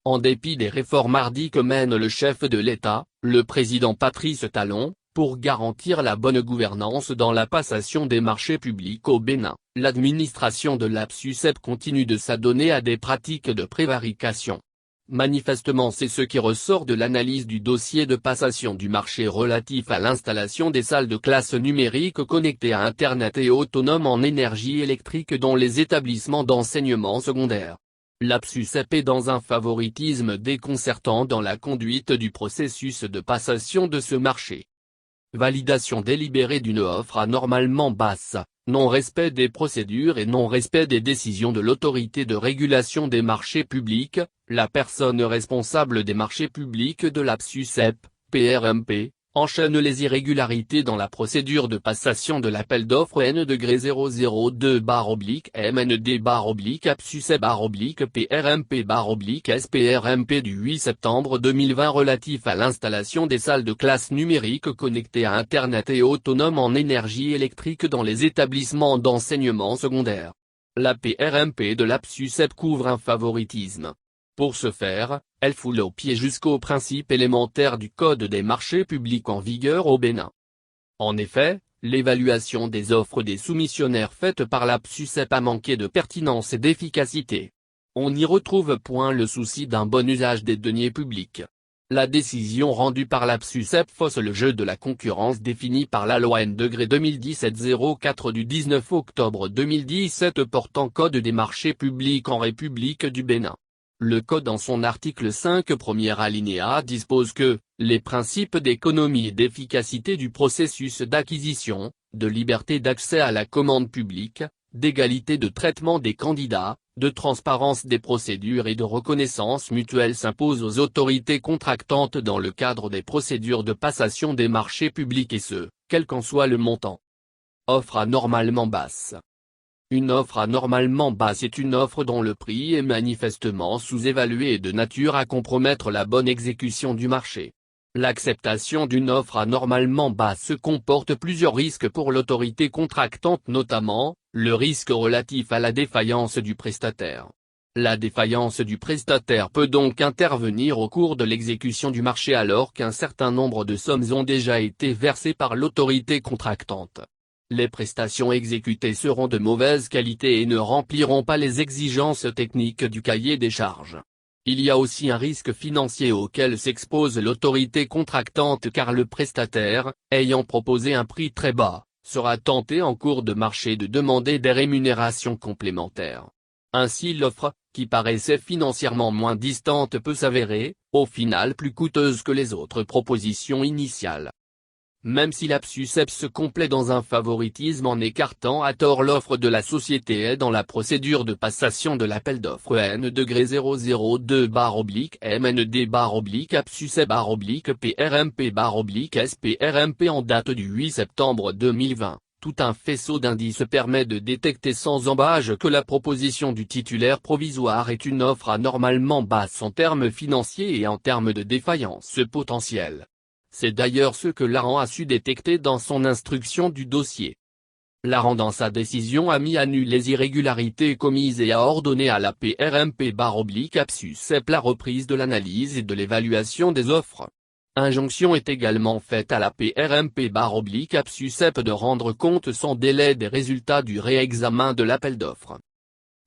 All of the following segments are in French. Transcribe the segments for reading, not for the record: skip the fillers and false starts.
En dépit des réformes hardies que mène le chef de l'État, le président Patrice Talon, pour garantir la bonne gouvernance dans la passation des marchés publics au Bénin, l'administration de l'APSUSEP continue de s'adonner à des pratiques de prévarication. Manifestement, c'est ce qui ressort de l'analyse du dossier de passation du marché relatif à l'installation des salles de classe numérique connectées à Internet et autonomes en énergie électrique dans les établissements d'enseignement secondaire. L'APSUSEP est dans un favoritisme déconcertant dans la conduite du processus de passation de ce marché. Validation délibérée d'une offre anormalement basse, non-respect des procédures et non-respect des décisions de l'autorité de régulation des marchés publics, la personne responsable des marchés publics de l'APSUSEP, PRMP, enchaîne les irrégularités dans la procédure de passation de l'appel d'offres N-2/MND/APSUSEP/PRMP/SPRMP du 8 septembre 2020 relatif à l'installation des salles de classe numériques connectées à Internet et autonomes en énergie électrique dans les établissements d'enseignement secondaire. La PRMP de l'APSUSEP couvre un favoritisme. Pour ce faire, elle foule aux pieds jusqu'aux principes élémentaires du Code des marchés publics en vigueur au Bénin. En effet, l'évaluation des offres des soumissionnaires faites par l'APSUSEP a manqué de pertinence et d'efficacité. On n'y retrouve point le souci d'un bon usage des deniers publics. La décision rendue par l'APSUSEP fausse le jeu de la concurrence définie par la loi N-2017-04 du 19 octobre 2017 portant Code des marchés publics en République du Bénin. Le Code en son article 5 premier alinéa dispose que « les principes d'économie et d'efficacité du processus d'acquisition, de liberté d'accès à la commande publique, d'égalité de traitement des candidats, de transparence des procédures et de reconnaissance mutuelle s'imposent aux autorités contractantes dans le cadre des procédures de passation des marchés publics et ce, quel qu'en soit le montant. » Offre anormalement basse. Une offre anormalement basse est une offre dont le prix est manifestement sous-évalué et de nature à compromettre la bonne exécution du marché. L'acceptation d'une offre anormalement basse comporte plusieurs risques pour l'autorité contractante, notamment, le risque relatif à la défaillance du prestataire. La défaillance du prestataire peut donc intervenir au cours de l'exécution du marché alors qu'un certain nombre de sommes ont déjà été versées par l'autorité contractante. Les prestations exécutées seront de mauvaise qualité et ne rempliront pas les exigences techniques du cahier des charges. Il y a aussi un risque financier auquel s'expose l'autorité contractante car le prestataire, ayant proposé un prix très bas, sera tenté en cours de marché de demander des rémunérations complémentaires. Ainsi l'offre, qui paraissait financièrement moins distante peut s'avérer, au final plus coûteuse que les autres propositions initiales. Même si l'APSUSEP se complaît dans un favoritisme en écartant à tort l'offre de la société est dans la procédure de passation de l'appel d'offres N-002/MND/APSUSEP/PRMP/SPRMP en date du 8 septembre 2020, tout un faisceau d'indices permet de détecter sans embâche que la proposition du titulaire provisoire est une offre anormalement basse en termes financiers et en termes de défaillance potentielle. C'est d'ailleurs ce que l'ARAN a su détecter dans son instruction du dossier. L'ARAN dans sa décision a mis à nu les irrégularités commises et a ordonné à la PRMP/APSUSEP la reprise de l'analyse et de l'évaluation des offres. Injonction est également faite à la PRMP/APSUSEP de rendre compte sans délai des résultats du réexamen de l'appel d'offres.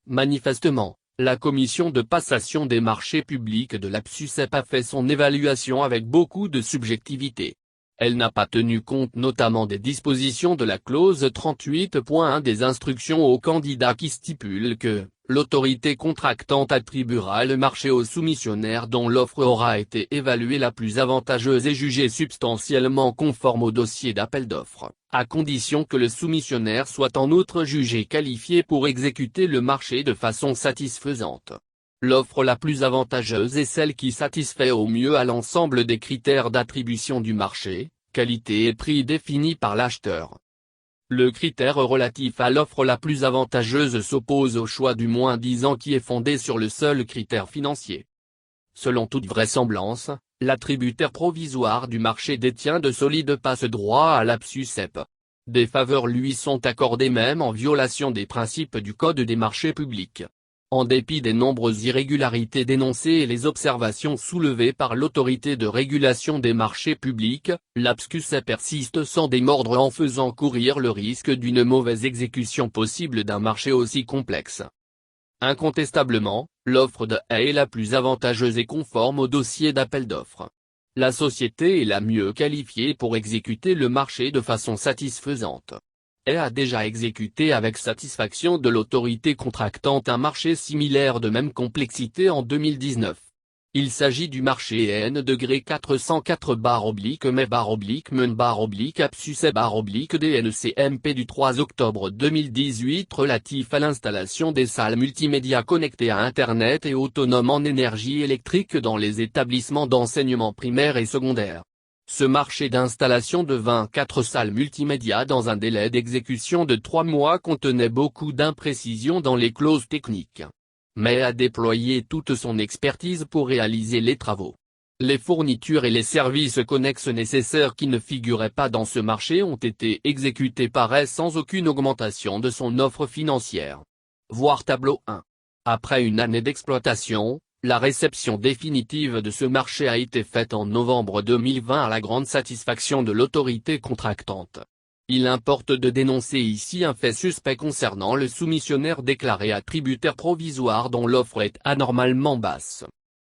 Manifestement, la commission de passation des marchés publics de l'APSUSEP a fait son évaluation avec beaucoup de subjectivité. Elle n'a pas tenu compte notamment des dispositions de la clause 38.1 des instructions aux candidats qui stipule que l'autorité contractante attribuera le marché au soumissionnaire dont l'offre aura été évaluée la plus avantageuse et jugée substantiellement conforme au dossier d'appel d'offres, à condition que le soumissionnaire soit en outre jugé qualifié pour exécuter le marché de façon satisfaisante. L'offre la plus avantageuse est celle qui satisfait au mieux à l'ensemble des critères d'attribution du marché, qualité et prix définis par l'acheteur. Le critère relatif à l'offre la plus avantageuse s'oppose au choix du moins-disant qui est fondé sur le seul critère financier. Selon toute vraisemblance, l'attributaire provisoire du marché détient de solides passe-droits à l'APSUSEP. Des faveurs lui sont accordées même en violation des principes du Code des marchés publics. En dépit des nombreuses irrégularités dénoncées et les observations soulevées par l'autorité de régulation des marchés publics, l'APSCUSEP persiste sans démordre en faisant courir le risque d'une mauvaise exécution possible d'un marché aussi complexe. Incontestablement, l'offre de Hay est la plus avantageuse et conforme au dossier d'appel d'offres. La société est la mieux qualifiée pour exécuter le marché de façon satisfaisante. Hay a déjà exécuté avec satisfaction de l'autorité contractante un marché similaire de même complexité en 2019. Il s'agit du marché EN-404-MEM-APSUSEP-DNCMP du 3 octobre 2018 relatif à l'installation des salles multimédia connectées à Internet et autonomes en énergie électrique dans les établissements d'enseignement primaire et secondaire. Ce marché d'installation de 24 salles multimédia dans un délai d'exécution de 3 mois contenait beaucoup d'imprécisions dans les clauses techniques. Mais a déployé toute son expertise pour réaliser les travaux. Les fournitures et les services connexes nécessaires qui ne figuraient pas dans ce marché ont été exécutés par Hay sans aucune augmentation de son offre financière. Voir tableau 1. Après une année d'exploitation, la réception définitive de ce marché a été faite en novembre 2020 à la grande satisfaction de l'autorité contractante. Il importe de dénoncer ici un fait suspect concernant le soumissionnaire déclaré attributaire provisoire dont l'offre est anormalement basse.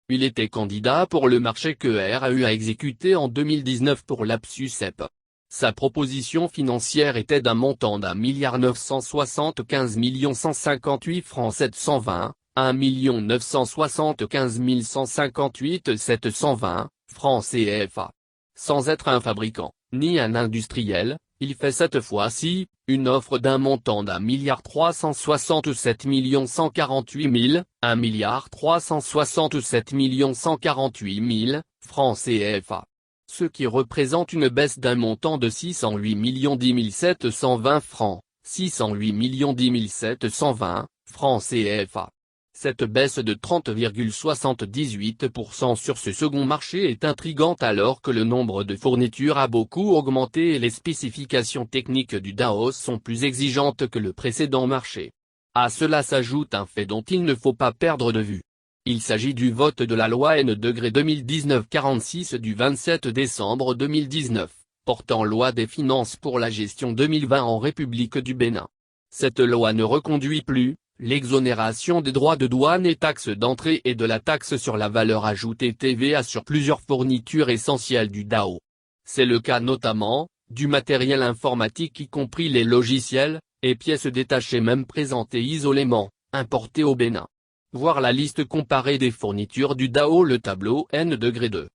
Il était candidat pour le marché que Hay a eu à exécuter en 2019 pour l'APSUSEP. Sa proposition financière était d'un montant d'1,975 158 francs 720, 1,975 158 720 francs CFA. Sans être un fabricant, ni un industriel, il fait cette fois-ci, une offre d'un montant d'1,367 148 000, 1,367 148 000, francs CFA. Ce qui représente une baisse d'un montant de 608 10 720 francs, 608 10 720, francs CFA. Cette baisse de 30,78% sur ce second marché est intrigante alors que le nombre de fournitures a beaucoup augmenté et les spécifications techniques du DAO sont plus exigeantes que le précédent marché. À cela s'ajoute un fait dont il ne faut pas perdre de vue. Il s'agit du vote de la loi N-2019-46 du 27 décembre 2019, portant loi des finances pour la gestion 2020 en République du Bénin. Cette loi ne reconduit plus l'exonération des droits de douane et taxes d'entrée et de la taxe sur la valeur ajoutée TVA sur plusieurs fournitures essentielles du DAO. C'est le cas notamment, du matériel informatique y compris les logiciels, et pièces détachées même présentées isolément, importées au Bénin. Voir la liste comparée des fournitures du DAO le tableau N-2.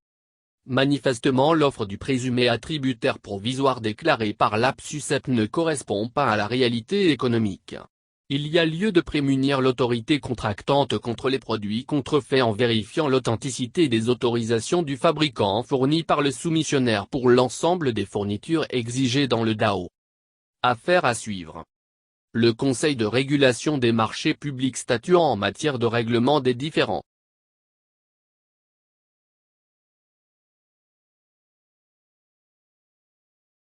Manifestement l'offre du présumé attributaire provisoire déclaré par l'APSUSEP ne correspond pas à la réalité économique. Il y a lieu de prémunir l'autorité contractante contre les produits contrefaits en vérifiant l'authenticité des autorisations du fabricant fournies par le soumissionnaire pour l'ensemble des fournitures exigées dans le DAO. Affaire à suivre. Le Conseil de régulation des marchés publics statuant en matière de règlement des différends